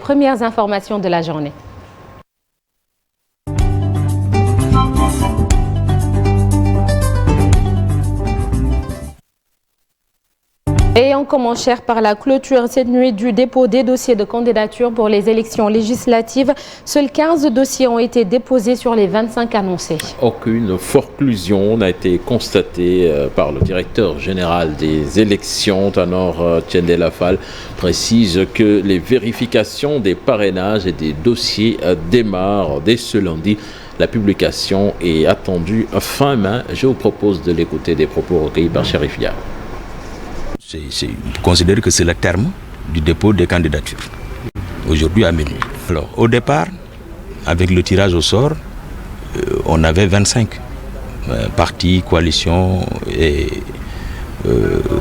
premières informations de la journée. Et on commence, cher, par la clôture cette nuit du dépôt des dossiers de candidature pour les élections législatives. Seuls 15 dossiers ont été déposés sur les 25 annoncés. Aucune forclusion n'a été constatée par le directeur général des élections, Tanor Tiendela-Fall, précise que les vérifications des parrainages et des dossiers démarrent dès ce lundi. La publication est attendue fin mai. Je vous propose de l'écouter des propos recueillis par Chérifia. Je considère que c'est le terme du dépôt des candidatures, aujourd'hui à minuit. Alors, au départ, avec le tirage au sort, on avait 25 partis, coalitions et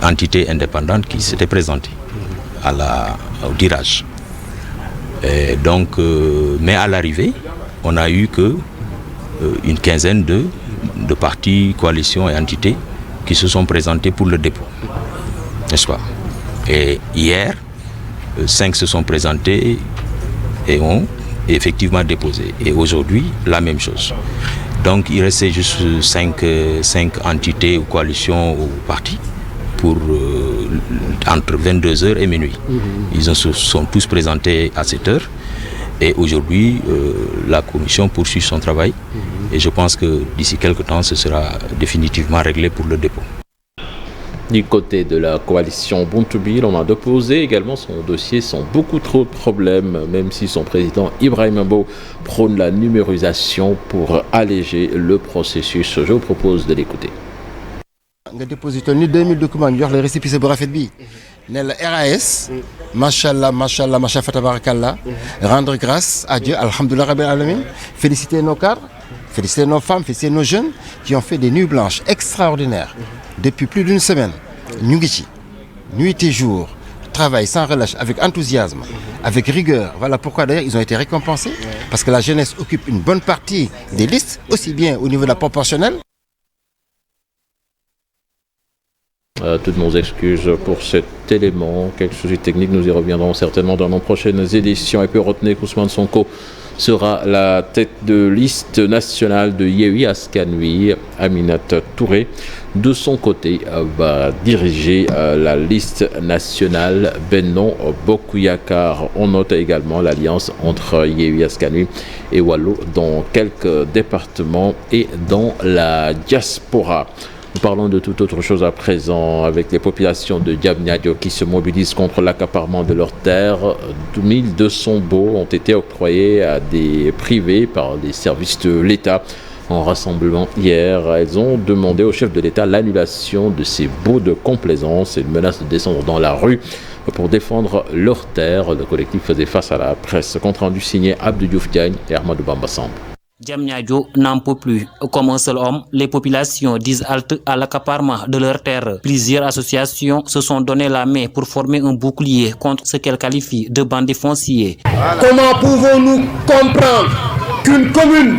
entités indépendantes qui s'étaient présentées au tirage. Et donc, mais à l'arrivée, on a eu une quinzaine de partis, coalitions et entités qui se sont présentés pour le dépôt. N'est-ce pas? Et hier, 5 se sont présentés et ont effectivement déposé. Et aujourd'hui, la même chose. Donc il restait juste 5 entités ou coalitions ou partis pour entre 22h et minuit. Ils se sont tous présentés à 7h. Et aujourd'hui, la commission poursuit son travail. Et je pense que d'ici quelques temps, ce sera définitivement réglé pour le dépôt. Du côté de la coalition Bontoubil, on a déposé également son dossier sans beaucoup trop de problèmes, même si son président Ibrahim Mbo prône la numérisation pour alléger le processus. Je vous propose de l'écouter. On a déposé 2000 documents, on a les récépissés pour la bi. Le RAS, Mashallah, Fatabarakallah, rendre grâce à Dieu, Alhamdulillah Rabbil Alamin, féliciter nos cadres, féliciter nos femmes, féliciter nos jeunes qui ont fait des nuits blanches extraordinaires. Depuis plus d'une semaine, nuit et jour, travail sans relâche, avec enthousiasme, avec rigueur. Voilà pourquoi d'ailleurs ils ont été récompensés, parce que la jeunesse occupe une bonne partie des listes, aussi bien au niveau de la proportionnelle. Toutes nos excuses pour cet élément. Quelques soucis techniques, nous y reviendrons certainement dans nos prochaines éditions. Et puis retenez qu'Ousmane Sonko sera la tête de liste nationale de Yewwi Askan Wi. Aminata Touré, de son côté, va diriger la liste nationale Benno Bokk Yakaar. On note également l'alliance entre Yewwi Askan Wi et Wallu dans quelques départements et dans la diaspora. Nous parlons de toute autre chose à présent avec les populations de Diamniadio qui se mobilisent contre l'accaparement de leurs terres. 1200 baux ont été octroyés à des privés par les services de l'État. En rassemblement hier, elles ont demandé au chef de l'État l'annulation de ces baux de complaisance et une menace de descendre dans la rue pour défendre leurs terres. Le collectif faisait face à la presse. Compte rendu signé Abdou Diouf Diagne et Ahmadou Bamba Samb. Diamniadio n'en peut plus. Comme un seul homme, les populations disent halte à l'accaparement de leurs terres. Plusieurs associations se sont donné la main pour former un bouclier contre ce qu'elles qualifient de bandits fonciers. Comment pouvons-nous comprendre qu'une commune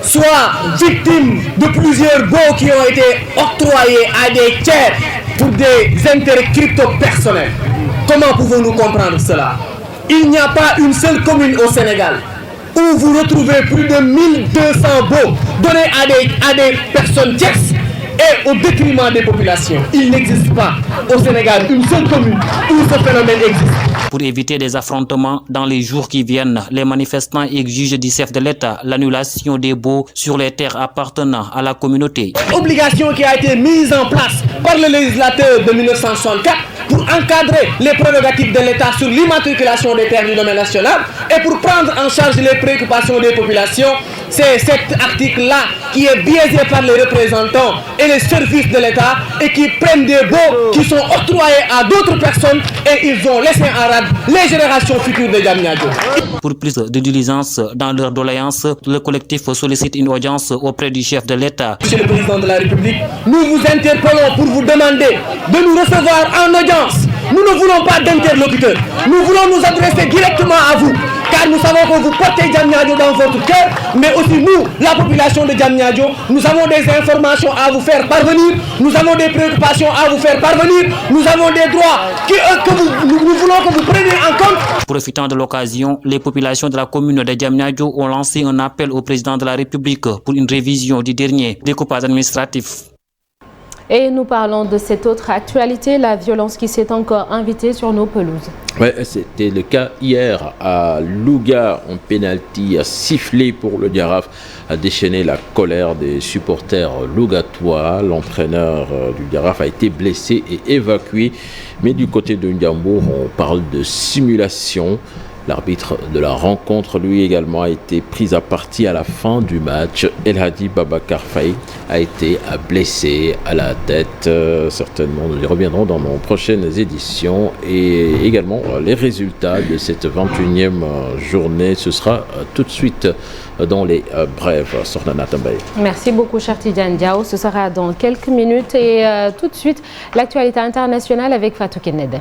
soit victime de plusieurs baux qui ont été octroyés à des tiers pour des intérêts crypto-personnels? Comment pouvons-nous comprendre cela? Il n'y a pas une seule commune au Sénégal où vous retrouvez plus de 1200 baux donnés à des personnes tierces et au détriment des populations. Il n'existe pas au Sénégal une seule commune où ce phénomène existe. Pour éviter des affrontements dans les jours qui viennent, les manifestants exigent du chef de l'État l'annulation des baux sur les terres appartenant à la communauté. Obligation qui a été mise en place par le législateur de 1964 pour encadrer les prérogatives de l'État sur l'immatriculation des terres du domaine national et pour prendre en charge les préoccupations des populations. C'est cet article-là qui est biaisé par les représentants et les services de l'État et qui prennent des baux qui sont octroyés à d'autres personnes et ils ont laissé en rade les générations futures de Diamniadio. Pour plus de diligence dans leur doléance, le collectif sollicite une audience auprès du chef de l'État. Monsieur le Président de la République, nous vous interpellons pour vous demander de nous recevoir en audience. Nous ne voulons pas d'interlocuteurs. Nous voulons nous adresser directement à vous, car car nous savons que vous portez Diamniadio dans votre cœur, mais aussi nous, la population de Diamniadio, nous avons des informations à vous faire parvenir, nous avons des préoccupations à vous faire parvenir, nous avons des droits que nous voulons que vous preniez en compte. Profitant de l'occasion, les populations de la commune de Diamniadio ont lancé un appel au président de la République pour une révision du dernier découpage administratif. Et nous parlons de cette autre actualité, la violence qui s'est encore invitée sur nos pelouses. Ouais, c'était le cas hier à Louga. Un pénalty a sifflé pour le Giraffe, a déchaîné la colère des supporters lougatois. L'entraîneur du Giraffe a été blessé et évacué. Mais du côté de Ndiambour, on parle de simulation. L'arbitre de la rencontre, lui également, a été pris à partie à la fin du match. El Hadi Babacar Faye a été blessé à la tête. Certainement, nous y reviendrons dans nos prochaines éditions. Et également, les résultats de cette 21e journée, ce sera tout de suite dans les brèves. Sornana Tambaye. Merci beaucoup, cher Tidiane Diao. Ce sera dans quelques minutes. Et tout de suite, l'actualité internationale avec Fatou Kennedy.